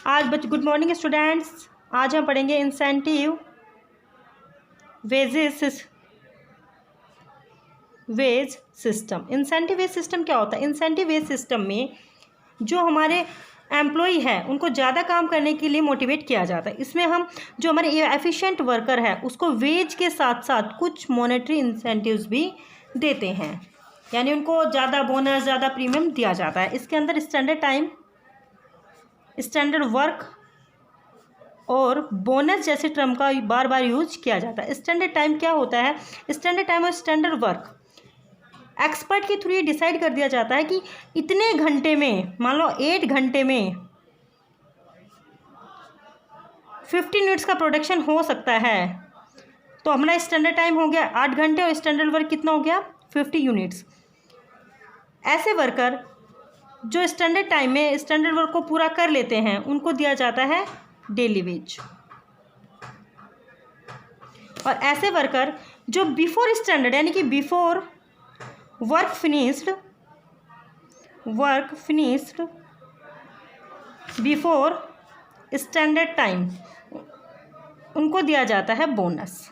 Good morning students. आज हम पढ़ेंगे incentive wage system. Incentive wage system क्या होता है? इंसेंटिव वेज सिस्टम में जो हमारे एम्प्लॉय है उनको ज़्यादा काम करने के लिए मोटिवेट किया जाता है। इसमें हम जो हमारे एफिशिएंट वर्कर है उसको वेज के साथ साथ कुछ मॉनेटरी इंसेंटिव्स भी देते हैं, यानी उनको ज़्यादा बोनस, ज़्यादा प्रीमियम दिया जाता है। इसके अंदर स्टैंडर्ड टाइम, स्टैंडर्ड वर्क और बोनस जैसे टर्म का बार बार यूज किया जाता है। स्टैंडर्ड टाइम क्या होता है? स्टैंडर्ड टाइम और स्टैंडर्ड वर्क एक्सपर्ट के थ्रू ये डिसाइड कर दिया जाता है कि इतने घंटे में, मान लो 8 घंटे में 50 यूनिट्स का प्रोडक्शन हो सकता है, तो हमारा स्टैंडर्ड टाइम हो गया 8 घंटे और स्टैंडर्ड वर्क कितना हो गया? 50 यूनिट्स। ऐसे वर्कर जो स्टैंडर्ड टाइम में स्टैंडर्ड वर्क को पूरा कर लेते हैं उनको दिया जाता है डेली वेज। और ऐसे वर्कर जो बिफोर स्टैंडर्ड, यानी कि before work finished before standard time, उनको दिया जाता है बोनस,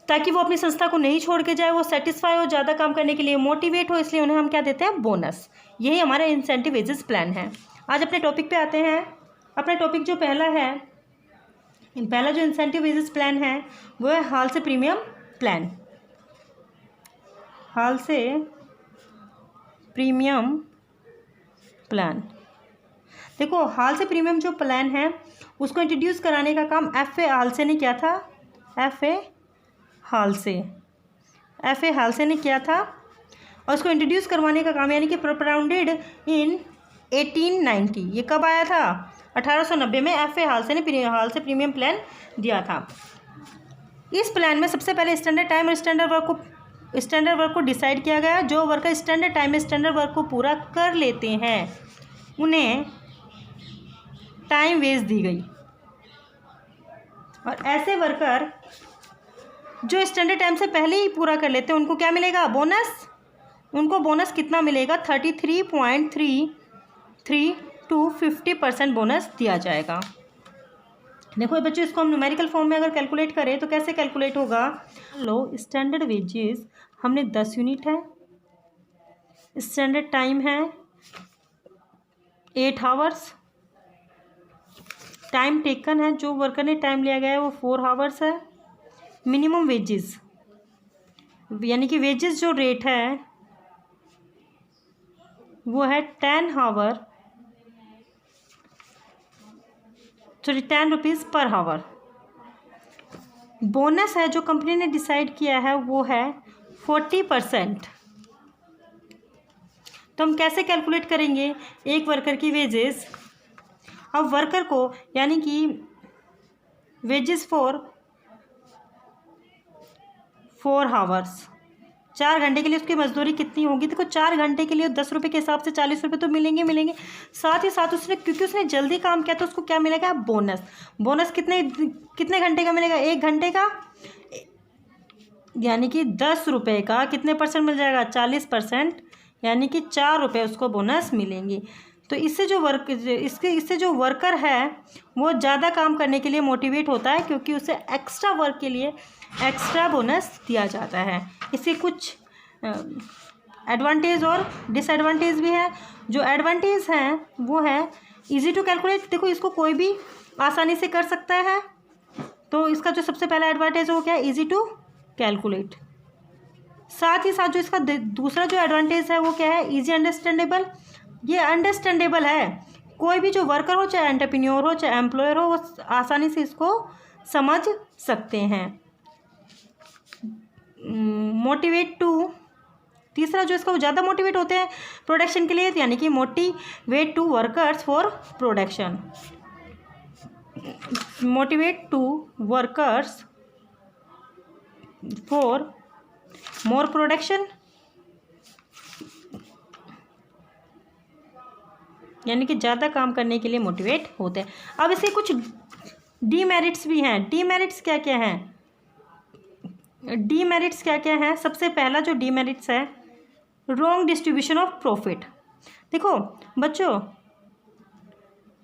ताकि वो अपनी संस्था को नहीं छोड़ के जाए, वो सेटिस्फाई हो, ज़्यादा काम करने के लिए मोटिवेट हो, इसलिए उन्हें हम क्या देते हैं? बोनस। यही हमारा इंसेंटिव वेजेस प्लान है। आज अपने टॉपिक पे आते हैं। अपना टॉपिक जो पहला जो इंसेंटिव वेजेस प्लान है वो है हाल से प्रीमियम प्लान। हाल से प्रीमियम प्लान। देखो, हाल से प्रीमियम जो प्लान है उसको इंट्रोड्यूस कराने का काम FA हालसे ने किया था। FA हालसे ने किया था और उसको इंट्रोड्यूस करवाने का काम, यानी कि प्रोपाउंडेड इन 1890। ये कब आया था? 1890 में FA हालसे ने हाल से प्रीमियम प्लान दिया था। इस प्लान में सबसे पहले स्टैंडर्ड टाइम और स्टैंडर्ड वर्क को डिसाइड किया गया। जो वर्कर स्टैंडर्ड टाइम में स्टैंडर्ड वर्क को पूरा कर लेते हैं उन्हें टाइम वेज दी गई। और ऐसे वर्कर जो स्टैंडर्ड टाइम से पहले ही पूरा कर लेते हैं उनको क्या मिलेगा? बोनस। उनको बोनस कितना मिलेगा? 33.33 to 50% बोनस दिया जाएगा। देखो बच्चों, इसको हम न्यूमेरिकल फॉर्म में अगर कैलकुलेट करें तो कैसे कैलकुलेट होगा? लो, स्टैंडर्ड वेजेस हमने 10 यूनिट है, स्टैंडर्ड टाइम है 8 आवर्स, टाइम टेकन है, जो वर्कर ने टाइम लिया गया है वो 4 आवर्स है। मिनिमम वेजेस, यानी कि वेजेस जो रेट है वो है 10 रुपीज़ पर आवर। बोनस है जो कंपनी ने डिसाइड किया है वो है 40%। तो हम कैसे कैलकुलेट करेंगे एक वर्कर की वेजेस? अब वर्कर को, यानी कि वेजेस फॉर 4 आवर्स, 4 घंटे के लिए उसकी मजदूरी कितनी होगी? देखो, 4 घंटे के लिए 10 रुपये के हिसाब से 40 रुपये तो मिलेंगे। साथ ही साथ क्योंकि उसने जल्दी काम किया तो उसको क्या मिलेगा? बोनस। बोनस कितने घंटे का मिलेगा? 1 घंटे का, यानी कि 10 रुपये का कितने % मिल जाएगा? 40%, यानी कि 4 रुपये उसको बोनस मिलेंगे। तो इससे जो वर्कर है वो ज़्यादा काम करने के लिए मोटिवेट होता है, क्योंकि उसे एक्स्ट्रा वर्क के लिए एक्स्ट्रा बोनस दिया जाता है। इससे कुछ एडवांटेज और डिसएडवांटेज भी है। जो एडवांटेज हैं वो है इजी टू कैलकुलेट। देखो, इसको कोई भी आसानी से कर सकता है, तो इसका जो सबसे पहला एडवांटेज है वो क्या है? Easy to calculate. साथ ही साथ जो इसका दूसरा जो एडवांटेज है वो क्या है? Easy understandable. ये अंडरस्टैंडेबल है, कोई भी जो वर्कर हो, चाहे एंटरप्रेन्योर हो, चाहे एम्प्लॉयर हो, वो आसानी से इसको समझ सकते हैं। मोटिवेट टू, तीसरा जो इसका ज़्यादा मोटिवेट होते हैं प्रोडक्शन के लिए, यानी कि motivate to workers for production. Motivate to workers for more production, यानी कि ज़्यादा काम करने के लिए मोटिवेट होते हैं। अब इसके कुछ डीमेरिट्स भी हैं। डीमेरिट्स क्या क्या हैं? सबसे पहला जो डीमेरिट्स है, रॉन्ग डिस्ट्रीब्यूशन ऑफ प्रॉफिट। देखो बच्चों,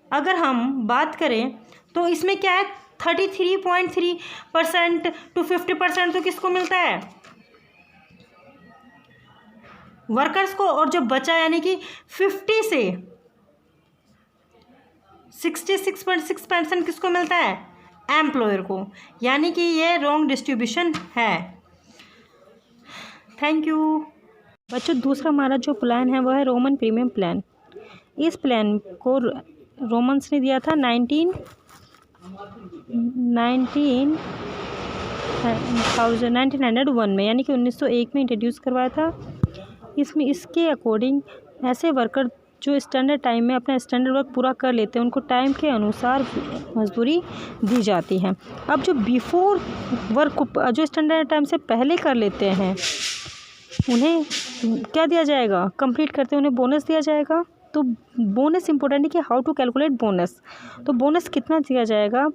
अगर हम बात करें तो इसमें क्या है, 33.3% to 50% तो किसको मिलता है, वर्कर्स को, और जो बचा यानी कि 50 से 66.6% किसको मिलता है, एम्प्लॉयर को। यानी कि ये रॉन्ग डिस्ट्रीब्यूशन है। थैंक यू बच्चों। दूसरा हमारा जो प्लान है वो है रोमन प्रीमियम प्लान। इस प्लान को रोमन्स ने दिया था 1901 में, यानी कि 1901 में इंट्रोड्यूस करवाया था। इसमें इसके अकॉर्डिंग ऐसे वर्कर जो स्टैंडर्ड टाइम में अपना स्टैंडर्ड वर्क पूरा कर लेते हैं उनको टाइम के अनुसार मजदूरी दी जाती है। अब जो बिफोर वर्क जो स्टैंडर्ड टाइम से पहले कर लेते हैं उन्हें क्या दिया जाएगा, कंप्लीट करते उन्हें बोनस दिया जाएगा। तो बोनस इंपॉर्टेंट है कि हाउ टू कैलकुलेट बोनस। तो बोनस कितना दिया जाएगा,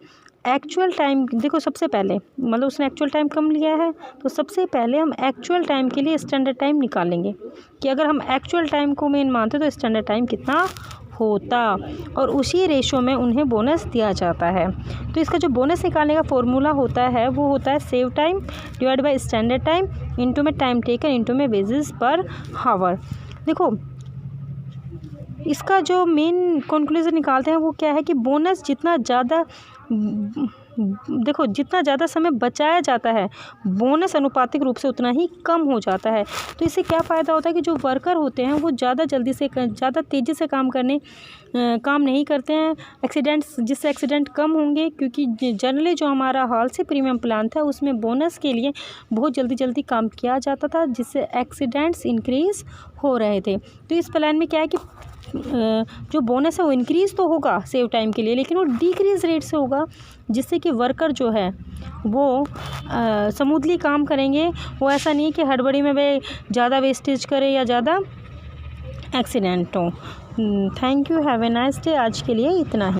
एक्चुअल टाइम, देखो सबसे पहले मतलब उसने एक्चुअल टाइम कम लिया है तो सबसे पहले हम एक्चुअल टाइम के लिए स्टैंडर्ड टाइम निकालेंगे कि अगर हम एक्चुअल टाइम को मेन मानते तो स्टैंडर्ड टाइम कितना होता, और उसी रेशो में उन्हें बोनस दिया जाता है। तो इसका जो बोनस निकालने का फॉर्मूला होता है वो होता है save time divide by standard time into में टाइम टेकन इंटू में वेजेस पर हावर। देखो इसका जो मेन कंक्लूजन निकालते हैं वो क्या है कि बोनस जितना ज़्यादा, देखो जितना ज़्यादा समय बचाया जाता है बोनस अनुपातिक रूप से उतना ही कम हो जाता है। तो इससे क्या फ़ायदा होता है कि जो वर्कर होते हैं वो ज़्यादा तेज़ी से काम नहीं करते हैं, जिससे एक्सीडेंट कम होंगे, क्योंकि जनरली जो हमारा हाल से प्रीमियम प्लान था उसमें बोनस के लिए बहुत जल्दी काम किया जाता था जिससे एक्सीडेंट्स इंक्रीज़ हो रहे थे। तो इस प्लान में क्या है कि जो बोनस है वो इंक्रीज़ तो होगा सेव टाइम के लिए, लेकिन वो डिक्रीज़ रेट से होगा जिससे कि वर्कर जो है वो स्मूथली काम करेंगे। वो ऐसा नहीं कि हड़बड़ी में वे ज़्यादा वेस्टेज करे या ज़्यादा एक्सीडेंट हो। Thank you, have a nice day. आज के लिए इतना ही।